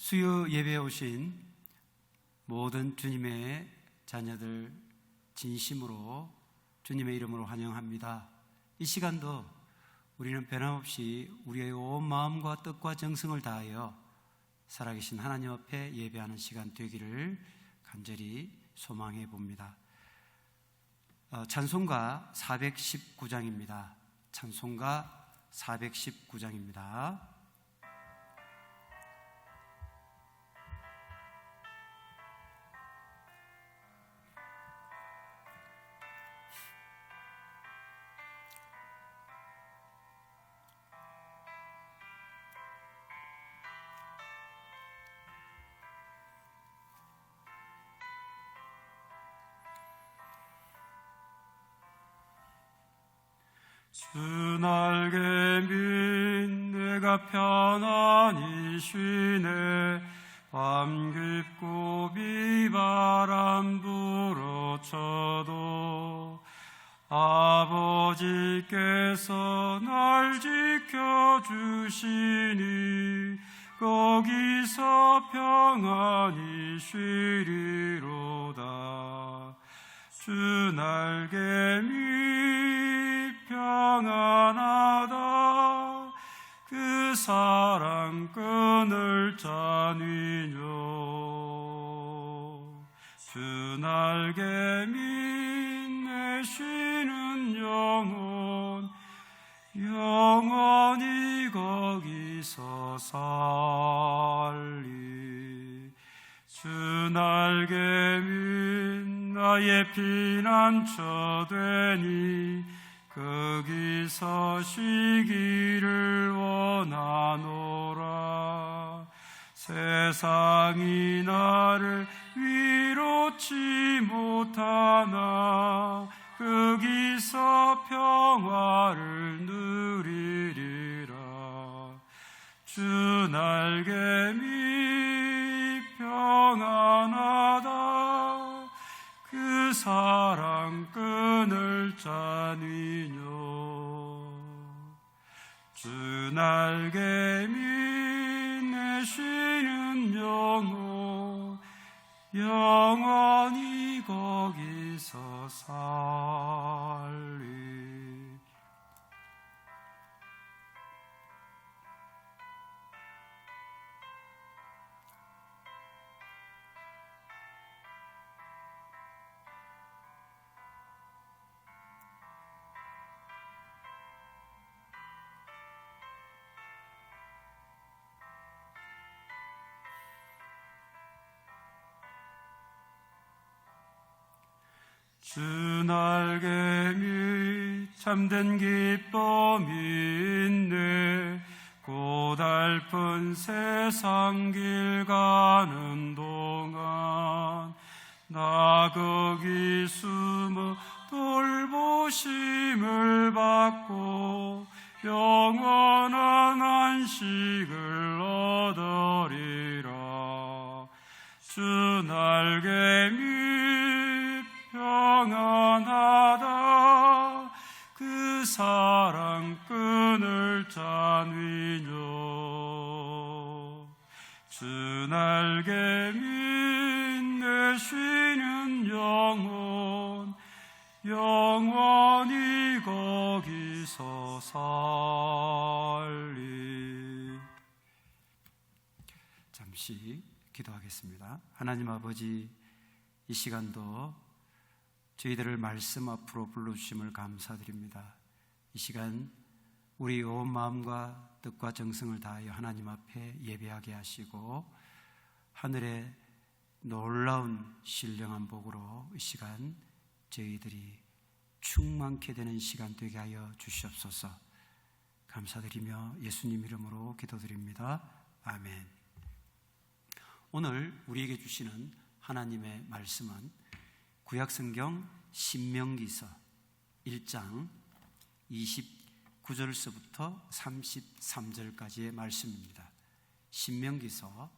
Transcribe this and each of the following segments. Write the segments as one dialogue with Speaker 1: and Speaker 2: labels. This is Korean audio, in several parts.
Speaker 1: 수요 예배에 오신 모든 주님의 자녀들 진심으로 주님의 이름으로 환영합니다. 이 시간도 우리는 변함없이 우리의 온 마음과 뜻과 정성을 다하여 살아계신 하나님 앞에 예배하는 시간 되기를 간절히 소망해 봅니다. 찬송가 419장입니다. 찬송가 419장입니다.
Speaker 2: 주 날개 민 내가 편안히 쉬네. 밤 깊고 비바람 불어쳐도 아버지께서 날 지켜주시니 거기서 평안히 쉬리로다. 주 날개 미 평안하다. 그 사랑 끊을 자니뇨. 주 날개 밑내 쉬는 영혼 영원히 거기서 살리. 주 날개 밑 나의 피난처 되니 거기서 쉬기를 원하노라. 세상이 나를 위로치 못하나 거기서 평화를 누리리라. 주 날개 밑 평안하다. 그 사랑 끊을 자니뇨. 주 날개 밑내 쉬는 영혼 영원히 거기서 살리. 주 날개 밑 참된 기쁨이 있네. 고달픈 세상 길 가는 동안 나 거기 숨어 돌보심을 받고 영원한 안식을 얻으리라. 주 날개 밑 평안하다. 그 사랑 끊을 자니뇨. 주 날개 밑내 쉬는 영혼 영원히 거기서 살리.
Speaker 1: 잠시 기도하겠습니다. 하나님 아버지, 이 시간도 저희들을 말씀 앞으로 불러주심을 감사드립니다. 이 시간 우리 온 마음과 뜻과 정성을 다하여 하나님 앞에 예배하게 하시고 하늘의 놀라운 신령한 복으로 이 시간 저희들이 충만케 되는 시간 되게 하여 주시옵소서. 감사드리며 예수님 이름으로 기도드립니다. 아멘. 오늘 우리에게 주시는 하나님의 말씀은 구약성경 신명기서 1장 29절서부터 33절까지의 말씀입니다. 신명기서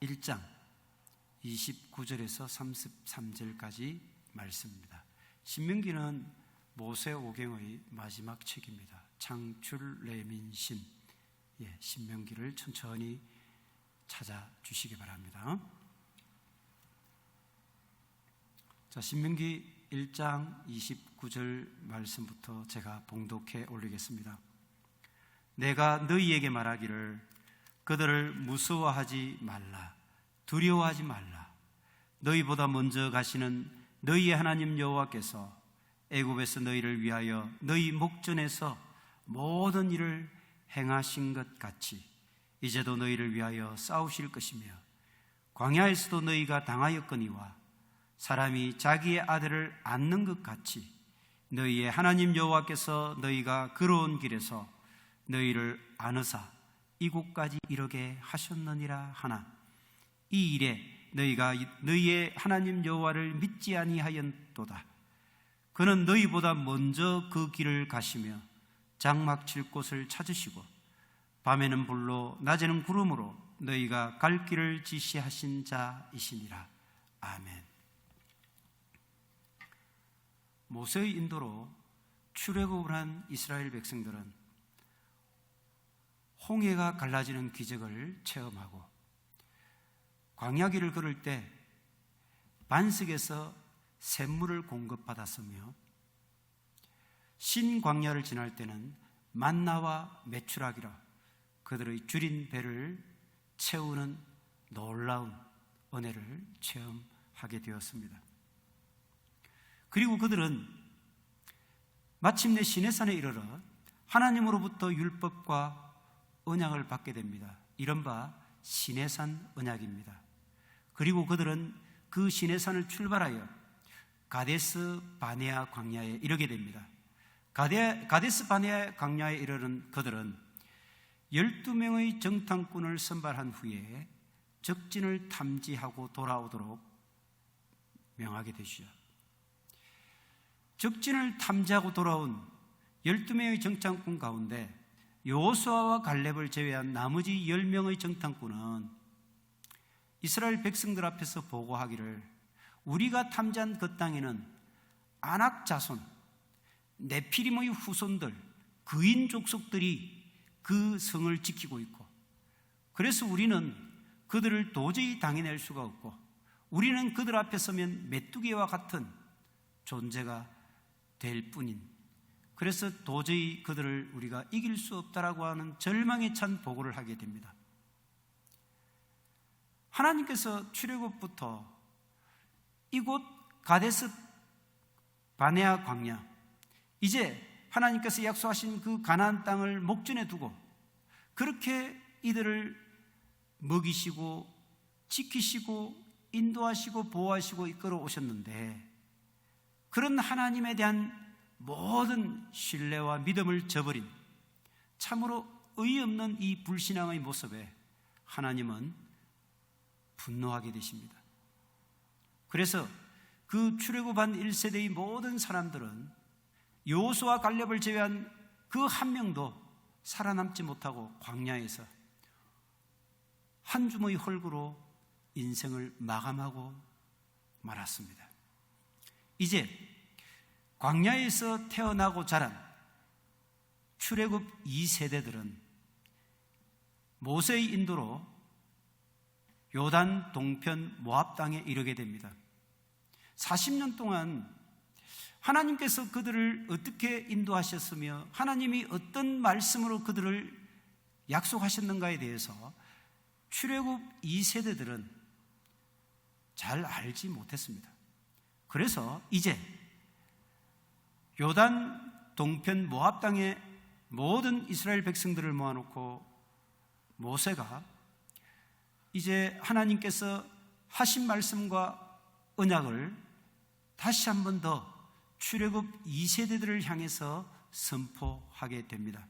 Speaker 1: 1장 29절에서 33절까지 말씀입니다. 신명기는 모세오경의 마지막 책입니다. 창출 레민신, 신명기를 천천히 찾아주시기 바랍니다. 자, 신명기 1장 29절 말씀부터 제가 봉독해 올리겠습니다. 내가 너희에게 말하기를 그들을 무서워하지 말라, 두려워하지 말라. 너희보다 먼저 가시는 너희의 하나님 여호와께서 애굽에서 너희를 위하여 너희 목전에서 모든 일을 행하신 것 같이 이제도 너희를 위하여 싸우실 것이며 광야에서도 너희가 당하였거니와 사람이 자기의 아들을 안는 것 같이 너희의 하나님 여호와께서 너희가 걸어온 길에서 너희를 안으사 이곳까지 이르게 하셨느니라 하나 이 일에 너희가 너희의 하나님 여호와를 믿지 아니하였도다. 그는 너희보다 먼저 그 길을 가시며 장막 칠 곳을 찾으시고 밤에는 불로 낮에는 구름으로 너희가 갈 길을 지시하신 자이시니라. 아멘. 모세의 인도로 출애굽을 한 이스라엘 백성들은 홍해가 갈라지는 기적을 체험하고 광야길을 걸을 때 반석에서 샘물을 공급받았으며 신광야를 지날 때는 만나와 메추라기라 그들의 줄인 배를 채우는 놀라운 은혜를 체험하게 되었습니다. 그리고 그들은 마침내 시내산에 이르러 하나님으로부터 율법과 언약을 받게 됩니다. 이른바 시내산 언약입니다. 그리고 그들은 그 시내산을 출발하여 가데스 바네아 광야에 이르게 됩니다. 가데스 바네아 광야에 이르는 그들은 12명의 정탐꾼을 선발한 후에 적진을 탐지하고 돌아오도록 명하게 되시죠. 적진을 탐지하고 돌아온 12명의 정탐꾼 가운데 여호수아와 갈렙을 제외한 나머지 10명의 정탐꾼은 이스라엘 백성들 앞에서 보고하기를 우리가 탐지한 그 땅에는 아낙 자손, 네피림의 후손들, 그인 족속들이 그 성을 지키고 있고 그래서 우리는 그들을 도저히 당해낼 수가 없고 우리는 그들 앞에 서면 메뚜기와 같은 존재가 될 뿐인 그래서 도저히 그들을 우리가 이길 수 없다라고 하는 절망에 찬 보고를 하게 됩니다. 하나님께서 출애굽부터 이곳 가데스 바네아 광야 이제 하나님께서 약속하신 그 가나안 땅을 목전에 두고 그렇게 이들을 먹이시고 지키시고 인도하시고 보호하시고 이끌어 오셨는데 그런 하나님에 대한 모든 신뢰와 믿음을 저버린 참으로 의없는 이 불신앙의 모습에 하나님은 분노하게 되십니다. 그래서 그 출애굽한 1세대의 모든 사람들은 여호수아 갈렙을 제외한 그 한 명도 살아남지 못하고 광야에서 한 줌의 흙으로 인생을 마감하고 말았습니다. 이제 광야에서 태어나고 자란 출애굽 2세대들은 모세의 인도로 요단 동편 모압 땅에 이르게 됩니다. 40년 동안 하나님께서 그들을 어떻게 인도하셨으며 하나님이 어떤 말씀으로 그들을 약속하셨는가에 대해서 출애굽 2세대들은 잘 알지 못했습니다. 그래서 이제 요단 동편 모압 땅에 모든 이스라엘 백성들을 모아놓고 모세가 이제 하나님께서 하신 말씀과 언약을 다시 한 번 더 출애굽 2세대들을 향해서 선포하게 됩니다.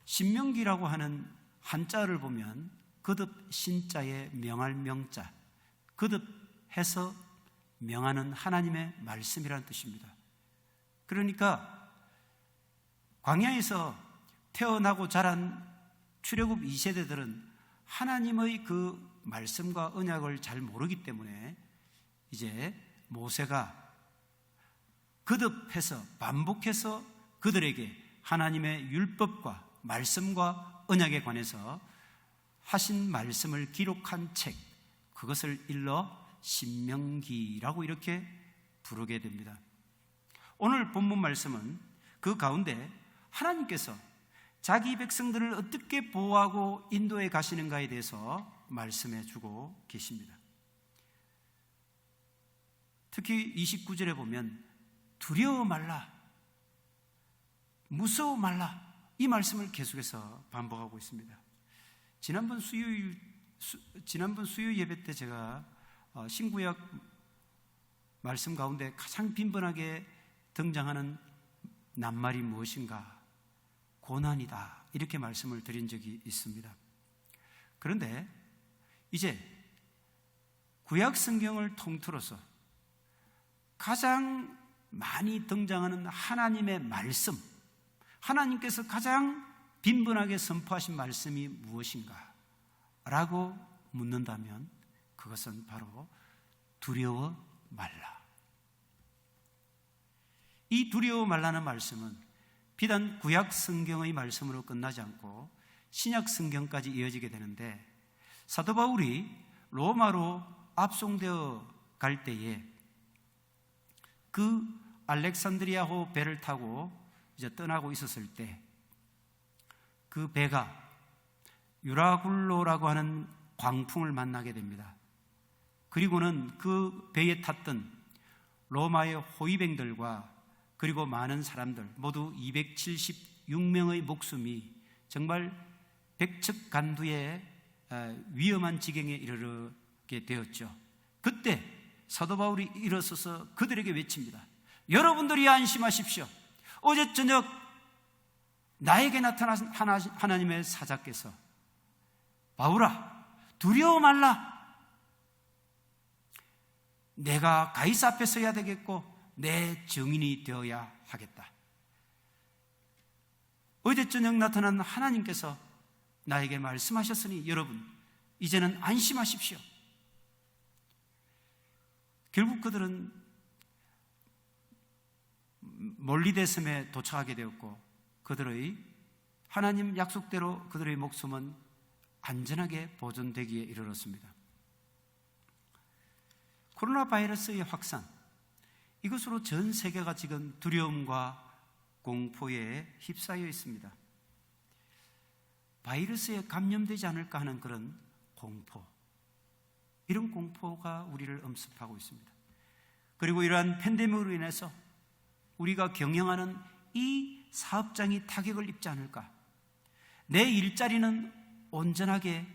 Speaker 1: 신명기라고 하는 한자를 보면 거듭 신자에 명할 명자, 거듭해서 명하는 하나님의 말씀이라는 뜻입니다. 그러니까 광야에서 태어나고 자란 출애굽 2세대들은 하나님의 그 말씀과 언약을 잘 모르기 때문에 이제 모세가 거듭해서 반복해서 그들에게 하나님의 율법과 말씀과 언약에 관해서 하신 말씀을 기록한 책, 그것을 일러 신명기라고 이렇게 부르게 됩니다. 오늘 본문 말씀은 그 가운데 하나님께서 자기 백성들을 어떻게 보호하고 인도해 가시는가에 대해서 말씀해 주고 계십니다. 특히 29절에 보면 두려워 말라, 무서워 말라, 이 말씀을 계속해서 반복하고 있습니다. 지난번 수요 예배 때 제가 신구약 말씀 가운데 가장 빈번하게 등장하는 낱말이 무엇인가? 고난이다, 이렇게 말씀을 드린 적이 있습니다. 그런데 이제 구약 성경을 통틀어서 가장 많이 등장하는 하나님의 말씀, 하나님께서 가장 빈번하게 선포하신 말씀이 무엇인가? 라고 묻는다면 그것은 바로 두려워 말라. 이 두려워 말라는 말씀은 비단 구약 성경의 말씀으로 끝나지 않고 신약 성경까지 이어지게 되는데, 사도 바울이 로마로 압송되어 갈 때에 그 알렉산드리아호 배를 타고 이제 떠나고 있었을 때 그 배가 유라굴로라고 하는 광풍을 만나게 됩니다. 그리고는 그 배에 탔던 로마의 호위병들과 그리고 많은 사람들 모두 276명의 목숨이 정말 백척간두의 위험한 지경에 이르게 되었죠. 그때 사도 바울이 일어서서 그들에게 외칩니다. 여러분들이 안심하십시오. 어제 저녁 나에게 나타난 하나님의 사자께서 바울아, 두려워 말라. 내가 가이사 앞에 서야 되겠고 내 증인이 되어야 하겠다. 어제 저녁 나타난 하나님께서 나에게 말씀하셨으니 여러분 이제는 안심하십시오. 결국 그들은 몰리데섬에 도착하게 되었고 그들의 하나님 약속대로 그들의 목숨은 안전하게 보존되기에 이르렀습니다. 코로나 바이러스의 확산, 이것으로 전 세계가 지금 두려움과 공포에 휩싸여 있습니다. 바이러스에 감염되지 않을까 하는 그런 공포, 이런 공포가 우리를 엄습하고 있습니다. 그리고 이러한 팬데믹으로 인해서 우리가 경영하는 이 사업장이 타격을 입지 않을까? 내 일자리는 온전하게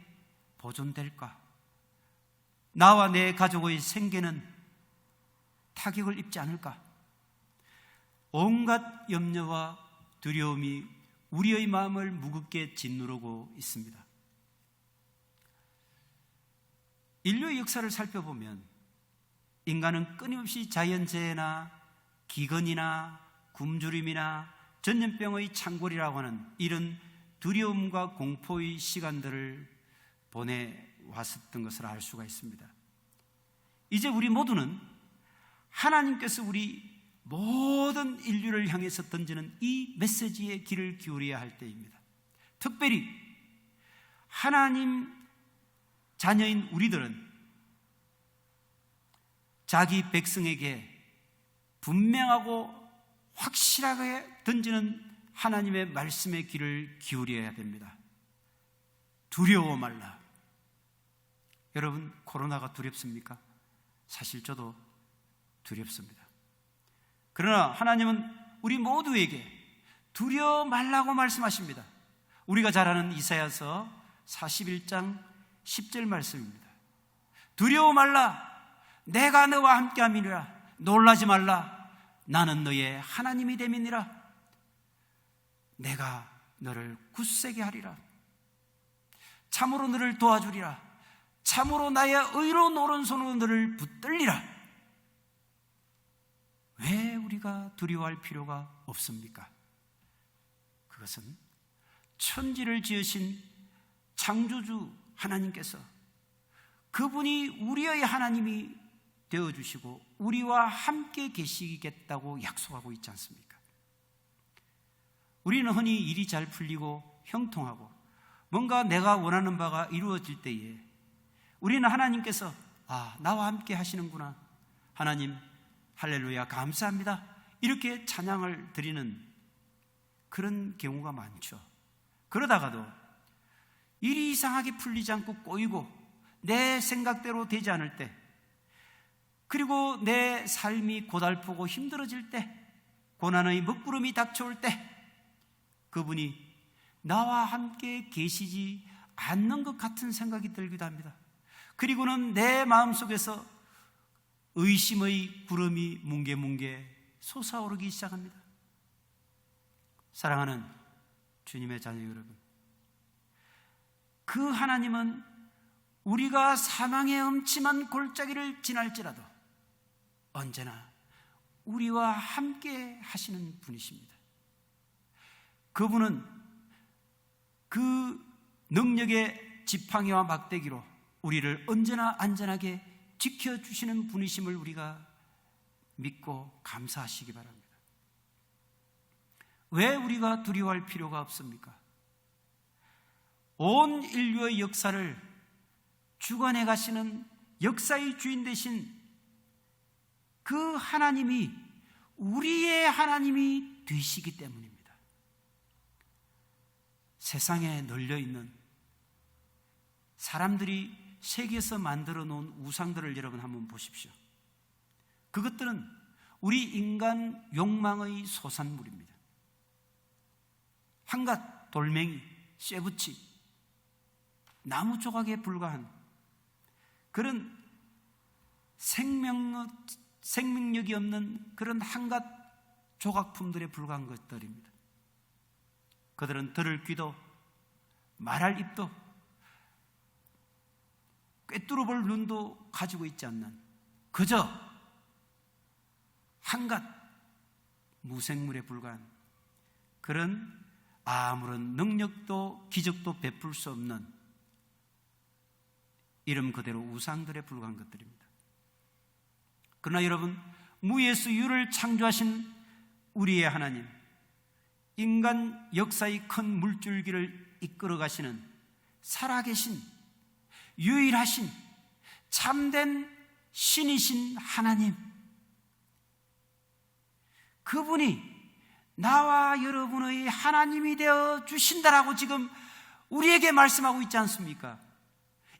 Speaker 1: 보존될까? 나와 내 가족의 생계는 타격을 입지 않을까? 온갖 염려와 두려움이 우리의 마음을 무겁게 짓누르고 있습니다. 인류의 역사를 살펴보면 인간은 끊임없이 자연재해나 기근이나 굶주림이나 전염병의 창궐이라고 하는 이런 두려움과 공포의 시간들을 보내왔었던 것을 알 수가 있습니다. 이제 우리 모두는 하나님께서 우리 모든 인류를 향해서 던지는 이 메시지에 귀를 기울여야 할 때입니다. 특별히 하나님 자녀인 우리들은 자기 백성에게 분명하고 확실하게 던지는 하나님의 말씀에 귀를 기울여야 됩니다. 두려워 말라. 여러분, 코로나가 두렵습니까? 사실 저도 두렵습니다. 그러나 하나님은 우리 모두에게 두려워 말라고 말씀하십니다. 우리가 잘 아는 이사야서 41장 10절 말씀입니다. 두려워 말라. 내가 너와 함께함이니라. 놀라지 말라. 나는 너의 하나님이 됨이니라. 내가 너를 굳세게 하리라. 참으로 너를 도와주리라. 참으로 나의 의로운 오른손으로 너를 붙들리라. 왜 우리가 두려워할 필요가 없습니까? 그것은 천지를 지으신 창조주 하나님께서 그분이 우리의 하나님이 되어주시고 우리와 함께 계시겠다고 약속하고 있지 않습니까? 우리는 흔히 일이 잘 풀리고 형통하고 뭔가 내가 원하는 바가 이루어질 때에 우리는 하나님께서 나와 함께 하시는구나, 하나님 할렐루야 감사합니다, 이렇게 찬양을 드리는 그런 경우가 많죠. 그러다가도 일이 이상하게 풀리지 않고 꼬이고 내 생각대로 되지 않을 때, 그리고 내 삶이 고달프고 힘들어질 때, 고난의 먹구름이 닥쳐올 때 그분이 나와 함께 계시지 않는 것 같은 생각이 들기도 합니다. 그리고는 내 마음속에서 의심의 구름이 뭉게뭉게 솟아오르기 시작합니다. 사랑하는 주님의 자녀 여러분, 그 하나님은 우리가 사망의 음침한 골짜기를 지날지라도 언제나 우리와 함께 하시는 분이십니다. 그분은 그 능력의 지팡이와 막대기로 우리를 언제나 안전하게 지켜주시는 분이심을 우리가 믿고 감사하시기 바랍니다. 왜 우리가 두려워할 필요가 없습니까? 온 인류의 역사를 주관해 가시는 역사의 주인 되신 그 하나님이 우리의 하나님이 되시기 때문입니다. 세상에 널려있는 사람들이 세계에서 만들어 놓은 우상들을 여러분 한번 보십시오. 그것들은 우리 인간 욕망의 소산물입니다. 한갓 돌멩이, 쇠붙이, 나무 조각에 불과한 그런 생명력이 없는 그런 한갓 조각품들에 불과한 것들입니다. 그들은 들을 귀도 말할 입도 꿰뚫어 볼 눈도 가지고 있지 않는 그저 한갓 무생물에 불과한 그런 아무런 능력도 기적도 베풀 수 없는 이름 그대로 우상들에 불과한 것들입니다. 그러나 여러분, 무예수 유를 창조하신 우리의 하나님, 인간 역사의 큰 물줄기를 이끌어 가시는 살아계신 유일하신 참된 신이신 하나님, 그분이 나와 여러분의 하나님이 되어 주신다라고 지금 우리에게 말씀하고 있지 않습니까?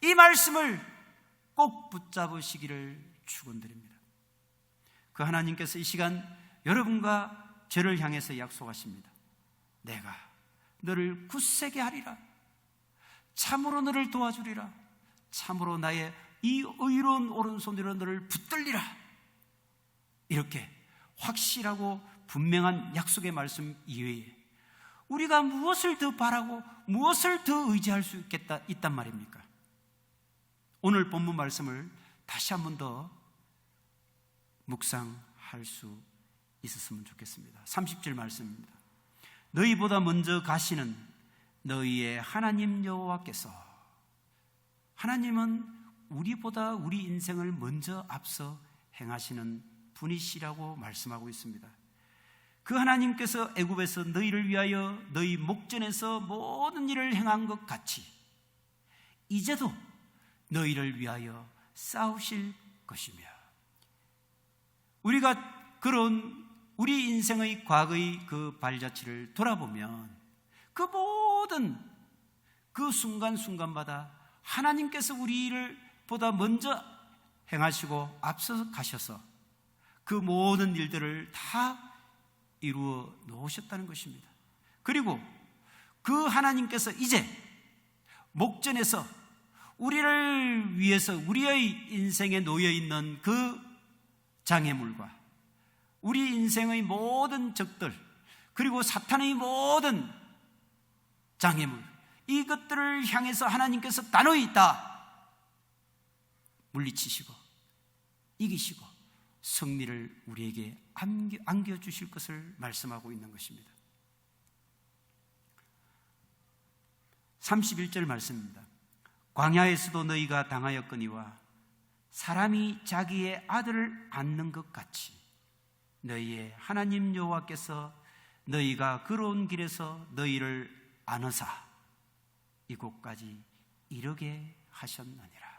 Speaker 1: 이 말씀을 꼭 붙잡으시기를 축원드립니다. 그 하나님께서 이 시간 여러분과 저를 향해서 약속하십니다. 내가 너를 굳세게 하리라. 참으로 너를 도와주리라. 참으로 나의 이 의로운 오른손으로 너를 붙들리라. 이렇게 확실하고 분명한 약속의 말씀 이외에 우리가 무엇을 더 바라고 무엇을 더 의지할 수 있단 말입니까? 오늘 본문 말씀을 다시 한 번 더 묵상할 수 있었으면 좋겠습니다. 30절 말씀입니다. 너희보다 먼저 가시는 너희의 하나님 여호와께서, 하나님은 우리보다 우리 인생을 먼저 앞서 행하시는 분이시라고 말씀하고 있습니다. 그 하나님께서 애굽에서 너희를 위하여 너희 목전에서 모든 일을 행한 것 같이 이제도 너희를 위하여 싸우실 것이며, 우리가 그런 우리 인생의 과거의 그 발자취를 돌아보면 그 모든 그 순간순간마다 하나님께서 우리를 보다 먼저 행하시고 앞서 가셔서 그 모든 일들을 다 이루어 놓으셨다는 것입니다. 그리고 그 하나님께서 이제 목전에서 우리를 위해서 우리의 인생에 놓여있는 그 장애물과 우리 인생의 모든 적들, 그리고 사탄의 모든 장애물, 이것들을 향해서 하나님께서 단호히 다 물리치시고 이기시고 승리를 우리에게 안겨주실 것을 말씀하고 있는 것입니다. 31절 말씀입니다. 광야에서도 너희가 당하였거니와 사람이 자기의 아들을 안는 것 같이 너희의 하나님 여호와께서 너희가 걸어온 길에서 너희를 안으사 이곳까지 이르게 하셨느니라.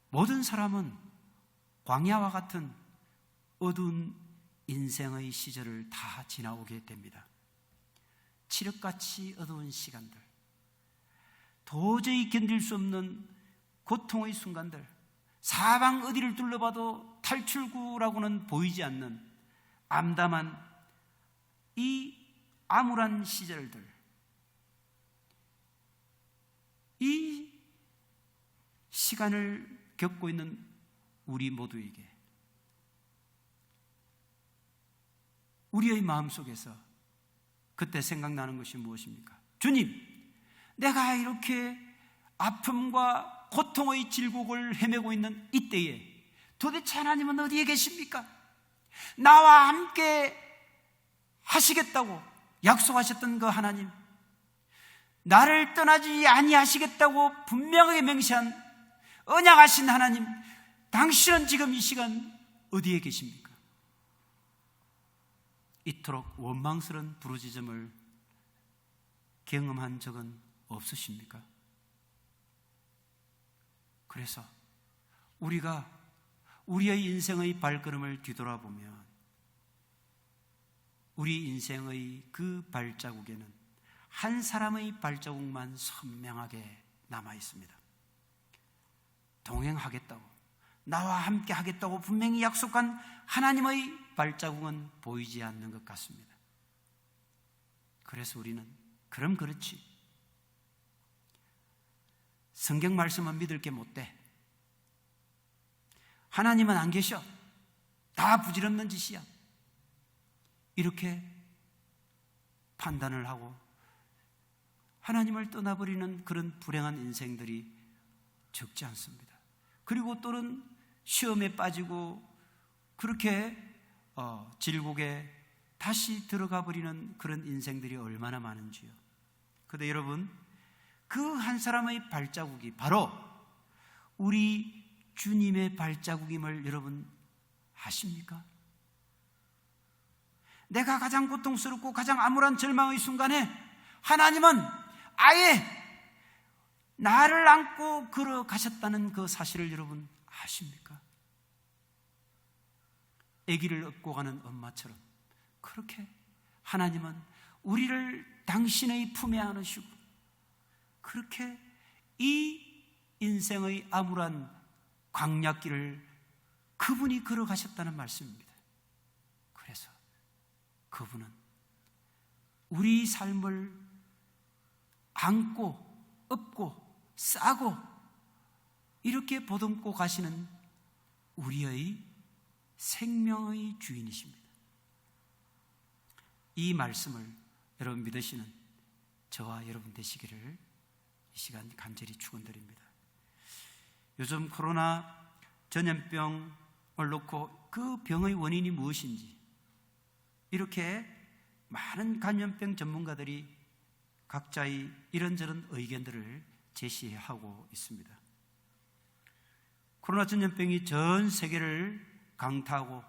Speaker 1: 모든 사람은 광야와 같은 어두운 인생의 시절을 다 지나오게 됩니다. 칠흑같이 어두운 시간들, 도저히 견딜 수 없는 고통의 순간들, 사방 어디를 둘러봐도 탈출구라고는 보이지 않는 암담한 이 암울한 시절들, 이 시간을 겪고 있는 우리 모두에게 우리의 마음속에서 그때 생각나는 것이 무엇입니까? 주님, 내가 이렇게 아픔과 고통의 질곡을 헤매고 있는 이때에 도대체 하나님은 어디에 계십니까? 나와 함께 하시겠다고 약속하셨던 그 하나님, 나를 떠나지 아니하시겠다고 분명하게 명시한 언약하신 하나님, 당신은 지금 이 시간 어디에 계십니까? 이토록 원망스러운 부르짖음을 경험한 적은 없으십니까? 그래서 우리가 우리의 인생의 발걸음을 뒤돌아보면 우리 인생의 그 발자국에는 한 사람의 발자국만 선명하게 남아 있습니다. 동행하겠다고, 나와 함께 하겠다고 분명히 약속한 하나님의 발자국은 보이지 않는 것 같습니다. 그래서 우리는 그럼 그렇지, 성경 말씀은 믿을 게 못 돼, 하나님은 안 계셔, 다 부질없는 짓이야, 이렇게 판단을 하고 하나님을 떠나버리는 그런 불행한 인생들이 적지 않습니다. 그리고 또는 시험에 빠지고 그렇게 질곡에 다시 들어가 버리는 그런 인생들이 얼마나 많은지요. 그런데 여러분, 그 한 사람의 발자국이 바로 우리 주님의 발자국임을 여러분 아십니까? 내가 가장 고통스럽고 가장 암울한 절망의 순간에 하나님은 아예 나를 안고 걸어가셨다는 그 사실을 여러분 아십니까? 아기를 업고 가는 엄마처럼 그렇게 하나님은 우리를 당신의 품에 안으시고 그렇게 이 인생의 암울한 광야길을 그분이 걸어가셨다는 말씀입니다. 그래서 그분은 우리 삶을 안고 업고 싸고 이렇게 보듬고 가시는 우리의 생명의 주인이십니다. 이 말씀을 여러분 믿으시는 저와 여러분 되시기를 이 시간 간절히 축원드립니다. 요즘 코로나 전염병을 놓고 그 병의 원인이 무엇인지 이렇게 많은 감염병 전문가들이 각자의 이런저런 의견들을 제시하고 있습니다. 코로나 전염병이 전 세계를 강타하고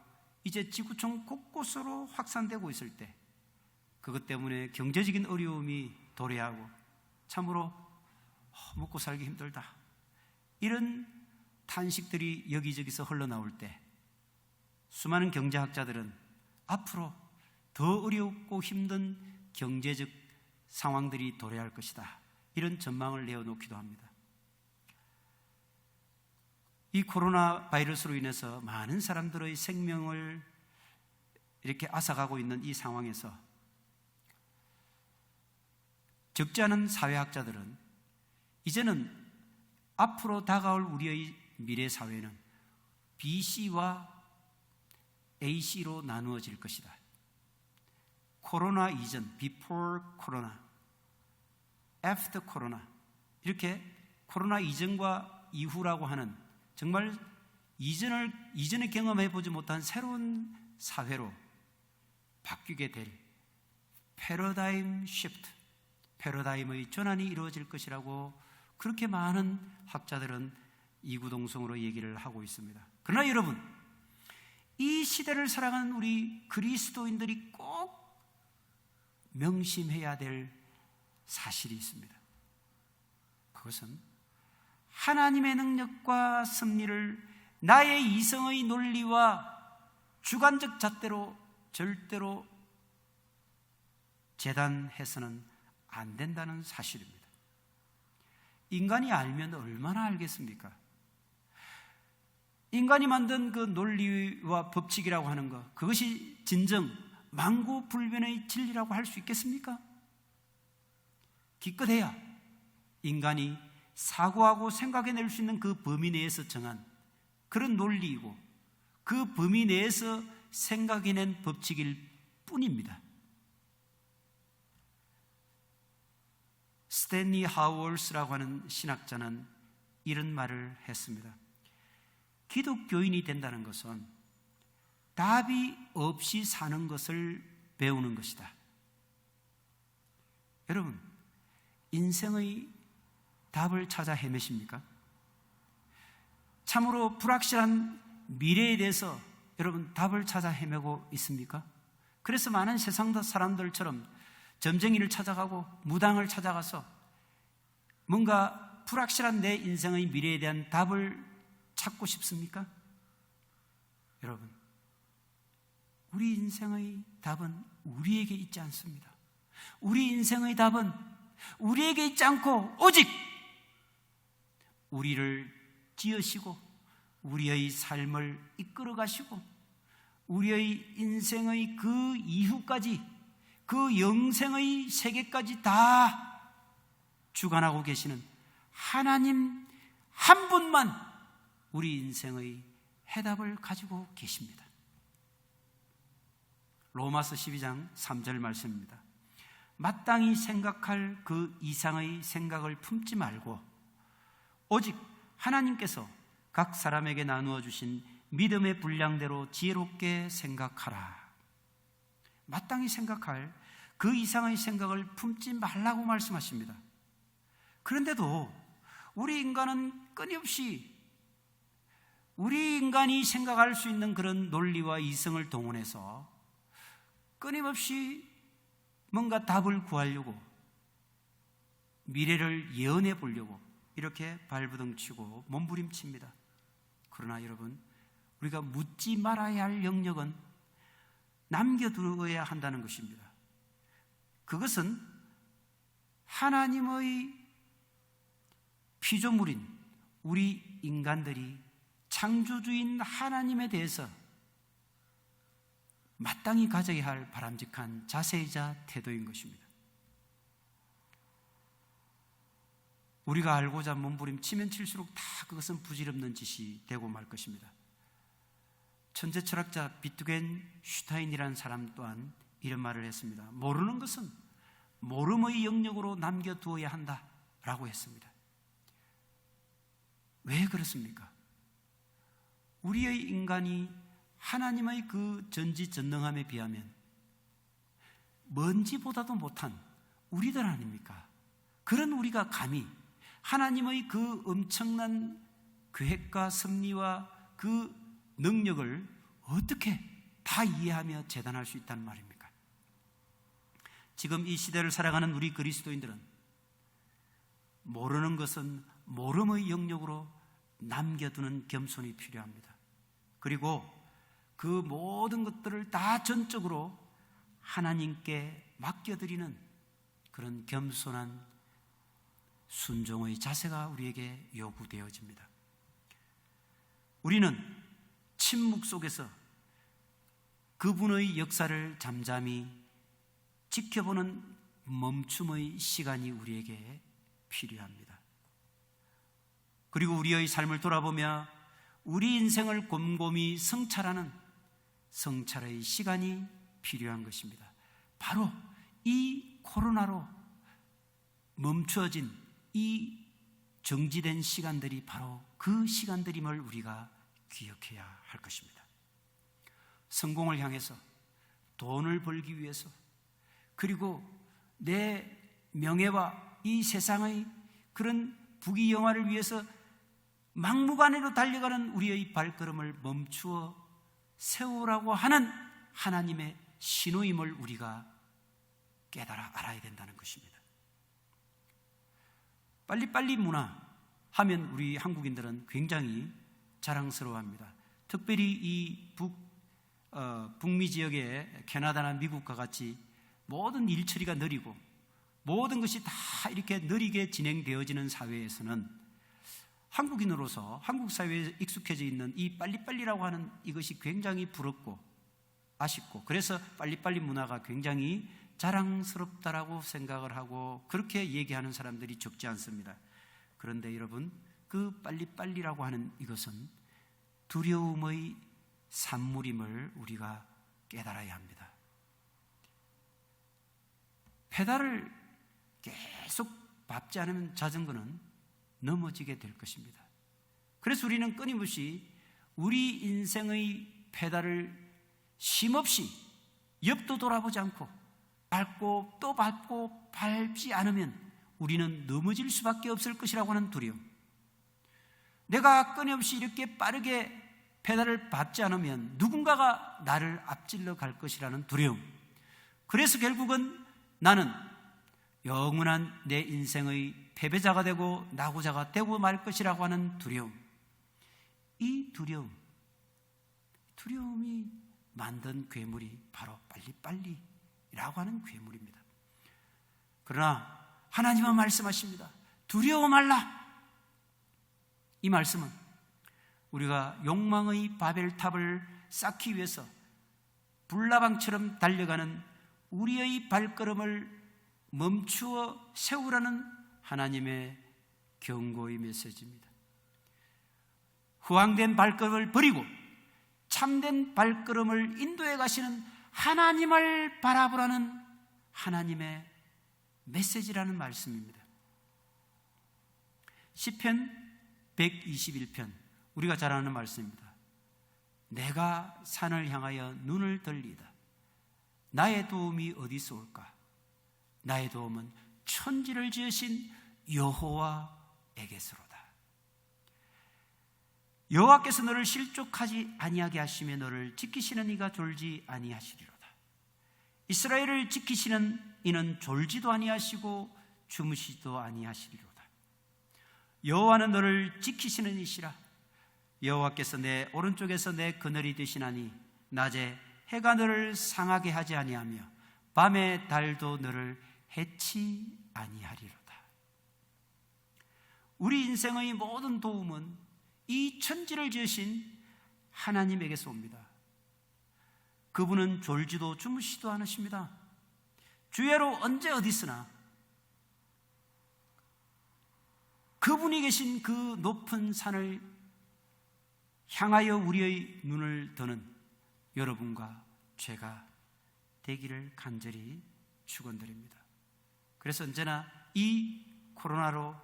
Speaker 1: 이제 지구촌 곳곳으로 확산되고 있을 때 그것 때문에 경제적인 어려움이 도래하고 참으로 먹고 살기 힘들다, 이런 탄식들이 여기저기서 흘러나올 때 수많은 경제학자들은 앞으로 더 어렵고 힘든 경제적 상황들이 도래할 것이다, 이런 전망을 내어놓기도 합니다. 이 코로나 바이러스로 인해서 많은 사람들의 생명을 이렇게 앗아가고 있는 이 상황에서 적지 않은 사회학자들은 이제는 앞으로 다가올 우리의 미래 사회는 BC와 AC로 나누어질 것이다. 코로나 이전, before 코로나, after 코로나, 이렇게 코로나 이전과 이후라고 하는 정말 이전에 경험해보지 못한 새로운 사회로 바뀌게 될 패러다임 시프트, 패러다임의 전환이 이루어질 것이라고 그렇게 많은 학자들은 이구동성으로 얘기를 하고 있습니다. 그러나 여러분, 이 시대를 살아가는 우리 그리스도인들이 꼭 명심해야 될 사실이 있습니다. 그것은 하나님의 능력과 섭리를 나의 이성의 논리와 주관적 잣대로 절대로 재단해서는 안 된다는 사실입니다. 인간이 알면 얼마나 알겠습니까? 인간이 만든 그 논리와 법칙이라고 하는 것, 그것이 진정 만고불변의 진리라고 할 수 있겠습니까? 기껏해야 인간이 사고하고 생각해낼 수 있는 그 범위 내에서 정한 그런 논리이고 그 범위 내에서 생각해낸 법칙일 뿐입니다. 스탠리 하우얼스라고 하는 신학자는 이런 말을 했습니다. 기독교인이 된다는 것은 답이 없이 사는 것을 배우는 것이다. 여러분, 인생의 답을 찾아 헤매십니까? 참으로 불확실한 미래에 대해서 여러분 답을 찾아 헤매고 있습니까? 그래서 많은 세상 사람들처럼 점쟁이를 찾아가고 무당을 찾아가서 뭔가 불확실한 내 인생의 미래에 대한 답을 찾고 싶습니까? 여러분, 우리 인생의 답은 우리에게 있지 않습니다. 우리 인생의 답은 우리에게 있지 않고 오직 우리를 지으시고 우리의 삶을 이끌어 가시고 우리의 인생의 그 이후까지 그 영생의 세계까지 다 주관하고 계시는 하나님 한 분만 우리 인생의 해답을 가지고 계십니다. 로마서 12장 3절 말씀입니다. 마땅히 생각할 그 이상의 생각을 품지 말고 오직 하나님께서 각 사람에게 나누어 주신 믿음의 분량대로 지혜롭게 생각하라. 마땅히 생각할 그 이상의 생각을 품지 말라고 말씀하십니다. 그런데도 우리 인간은 끊임없이 우리 인간이 생각할 수 있는 그런 논리와 이성을 동원해서 끊임없이 뭔가 답을 구하려고 미래를 예언해 보려고 이렇게 발부둥치고 몸부림칩니다. 그러나 여러분, 우리가 묻지 말아야 할 영역은 남겨두어야 한다는 것입니다. 그것은 하나님의 피조물인 우리 인간들이 창조주인 하나님에 대해서 마땅히 가져야 할 바람직한 자세이자 태도인 것입니다. 우리가 알고자 몸부림치면 칠수록 다 그것은 부질없는 짓이 되고 말 것입니다. 천재 철학자 비트겐 슈타인이라는 사람 또한 이런 말을 했습니다. 모르는 것은 모름의 영역으로 남겨두어야 한다라고 했습니다. 왜 그렇습니까? 우리의 인간이 하나님의 그 전지전능함에 비하면 먼지보다도 못한 우리들 아닙니까? 그런 우리가 감히 하나님의 그 엄청난 계획과 섭리와 그 능력을 어떻게 다 이해하며 재단할 수 있다는 말입니까? 지금 이 시대를 살아가는 우리 그리스도인들은 모르는 것은 모름의 영역으로 남겨두는 겸손이 필요합니다. 그리고 그 모든 것들을 다 전적으로 하나님께 맡겨드리는 그런 겸손한 순종의 자세가 우리에게 요구되어집니다. 우리는 침묵 속에서 그분의 역사를 잠잠히 지켜보는 멈춤의 시간이 우리에게 필요합니다. 그리고 우리의 삶을 돌아보며 우리 인생을 곰곰이 성찰하는 성찰의 시간이 필요한 것입니다. 바로 이 코로나로 멈추어진 이 정지된 시간들이 바로 그 시간들임을 우리가 기억해야 할 것입니다. 성공을 향해서, 돈을 벌기 위해서, 그리고 내 명예와 이 세상의 그런 부귀영화를 위해서 막무가내로 달려가는 우리의 발걸음을 멈추어 세우라고 하는 하나님의 신호임을 우리가 깨달아 알아야 된다는 것입니다. 빨리빨리 문화 하면 우리 한국인들은 굉장히 자랑스러워합니다. 특별히 이 북미 지역의 캐나다나 미국과 같이 모든 일 처리가 느리고 모든 것이 다 이렇게 느리게 진행되어지는 사회에서는 한국인으로서 한국 사회에 익숙해져 있는 이 빨리빨리라고 하는 이것이 굉장히 부럽고 아쉽고, 그래서 빨리빨리 문화가 굉장히 자랑스럽다라고 생각을 하고 그렇게 얘기하는 사람들이 적지 않습니다. 그런데 여러분, 그 빨리빨리라고 하는 이것은 두려움의 산물임을 우리가 깨달아야 합니다. 페달을 계속 밟지 않으면 자전거는 넘어지게 될 것입니다. 그래서 우리는 끊임없이 우리 인생의 페달을 쉼없이 옆도 돌아보지 않고 밟고 또 밟고 밟지 않으면 우리는 넘어질 수밖에 없을 것이라고 하는 두려움, 내가 끊임없이 이렇게 빠르게 페달을 밟지 않으면 누군가가 나를 앞질러 갈 것이라는 두려움, 그래서 결국은 나는 영원한 내 인생의 패배자가 되고 낙오자가 되고 말 것이라고 하는 두려움, 이 두려움이 만든 괴물이 바로 빨리빨리라고 하는 괴물입니다. 그러나 하나님은 말씀하십니다. 두려워 말라. 이 말씀은 우리가 욕망의 바벨탑을 쌓기 위해서 불나방처럼 달려가는 우리의 발걸음을 멈추어 세우라는 하나님의 경고의 메시지입니다. 후황된 발걸음을 버리고 참된 발걸음을 인도해 가시는 하나님을 바라보라는 하나님의 메시지라는 말씀입니다. 시편 121편, 우리가 잘 아는 말씀입니다. 내가 산을 향하여 눈을 돌리다. 나의 도움이 어디서 올까? 나의 도움은 천지를 지으신 여호와에게서로다. 여호와께서 너를 실족하지 아니하게 하시며 너를 지키시는 이가 졸지 아니하시리로다. 이스라엘을 지키시는 이는 졸지도 아니하시고 주무시지도 아니하시리로다. 여호와는 너를 지키시는 이시라. 여호와께서 내 오른쪽에서 내 그늘이 되시나니 낮에 해가 너를 상하게 하지 아니하며 밤에 달도 너를 해치 아니하리로다. 우리 인생의 모든 도움은 이 천지를 지으신 하나님에게서 옵니다. 그분은 졸지도 주무시지도 않으십니다. 주야로 언제 어디서나 그분이 계신 그 높은 산을 향하여 우리의 눈을 드는 여러분과 제가 되기를 간절히 축원드립니다. 그래서 언제나 이 코로나로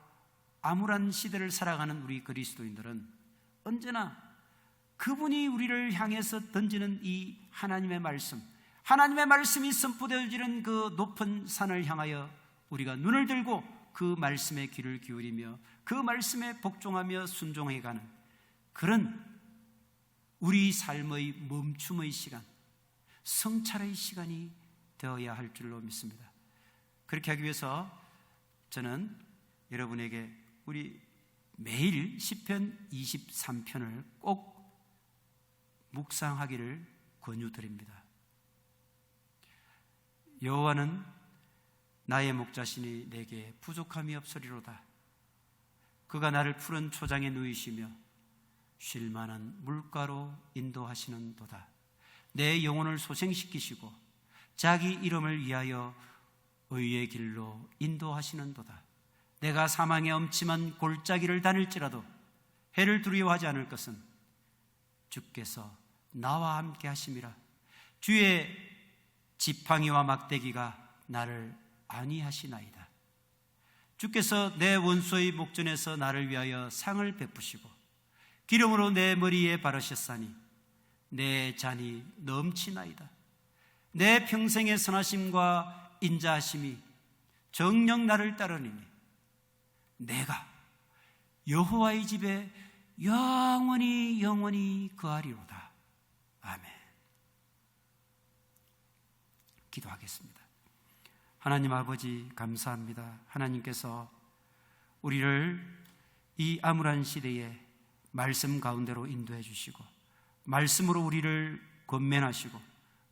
Speaker 1: 암울한 시대를 살아가는 우리 그리스도인들은 언제나 그분이 우리를 향해서 던지는 이 하나님의 말씀, 하나님의 말씀이 선포되어지는 그 높은 산을 향하여 우리가 눈을 들고 그 말씀에 귀를 기울이며 그 말씀에 복종하며 순종해가는 그런 우리 삶의 멈춤의 시간, 성찰의 시간이 되어야 할 줄로 믿습니다. 그렇게 하기 위해서 저는 여러분에게 우리 매일 시편 23편을 꼭 묵상하기를 권유드립니다. 여호와는 나의 목자시니 내게 부족함이 없으리로다. 그가 나를 푸른 초장에 누이시며 쉴 만한 물가로 인도하시는도다. 내 영혼을 소생시키시고 자기 이름을 위하여 의의 길로 인도하시는도다. 내가 사망의 엄침한 골짜기를 다닐지라도 해를 두려워하지 않을 것은 주께서 나와 함께 하심이라. 주의 지팡이와 막대기가 나를 안위하시나이다. 주께서 내 원수의 목전에서 나를 위하여 상을 베푸시고 기름으로 내 머리에 바르셨사니 내 잔이 넘치나이다. 내 평생의 선하심과 인자하심이 정녕 나를 따르니니 내가 여호와의 집에 영원히 거하리로다. 아멘. 기도하겠습니다. 하나님 아버지 감사합니다. 하나님께서 우리를 이 암울한 시대에 말씀 가운데로 인도해 주시고, 말씀으로 우리를 권면하시고,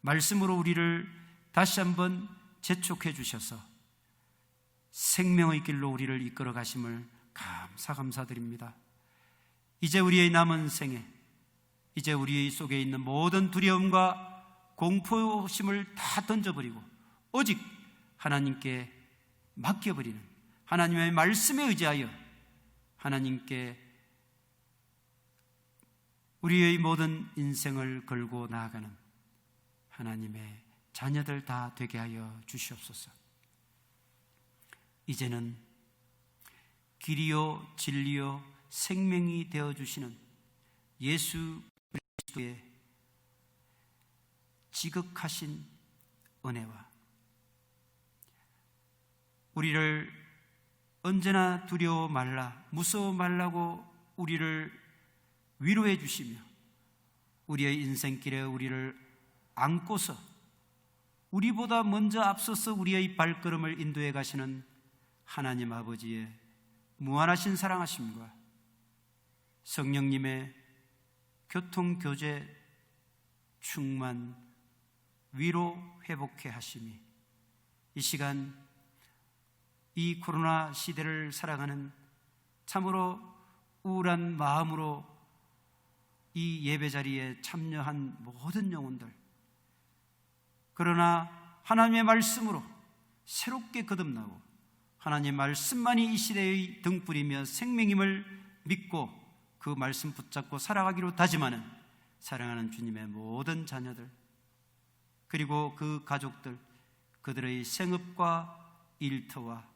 Speaker 1: 말씀으로 우리를 다시 한번 재촉해 주셔서 생명의 길로 우리를 이끌어 가심을 감사드립니다. 이제 우리의 남은 생에, 이제 우리 속에 있는 모든 두려움과 공포심을 다 던져버리고 오직 하나님께 맡겨버리는, 하나님의 말씀에 의지하여 하나님께 우리의 모든 인생을 걸고 나아가는 하나님의 자녀들 다 되게 하여 주시옵소서. 이제는 길이요 진리요 생명이 되어주시는 예수 그리스도의 지극하신 은혜와 우리를 언제나 두려워 말라, 무서워 말라고 우리를 위로해 주시며 우리의 인생길에 우리를 안고서 우리보다 먼저 앞서서 우리의 발걸음을 인도해 가시는 하나님 아버지의 무한하신 사랑하심과 성령님의 교통교제 충만 위로 회복해 하심이 이 시간 이 코로나 시대를 살아가는 참으로 우울한 마음으로 이 예배 자리에 참여한 모든 영혼들, 그러나 하나님의 말씀으로 새롭게 거듭나고 하나님의 말씀만이 이 시대의 등불이며 생명임을 믿고 그 말씀 붙잡고 살아가기로 다짐하는 사랑하는 주님의 모든 자녀들, 그리고 그 가족들, 그들의 생업과 일터와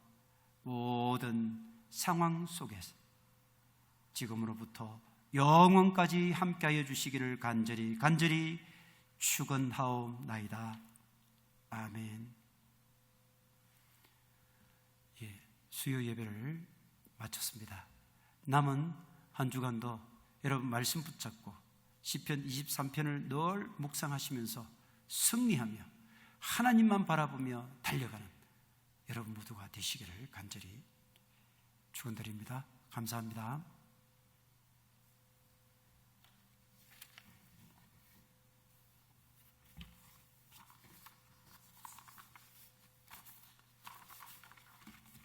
Speaker 1: 모든 상황 속에서 지금으로부터 영원까지 함께하여 주시기를 간절히 축원하옵나이다. 아멘. 수요 예배를 마쳤습니다. 남은 한 주간도 여러분 말씀 붙잡고 시편 23편을 늘 묵상하시면서 승리하며 하나님만 바라보며 달려가는 여러분 모두가 되시기를 간절히 축원드립니다. 감사합니다.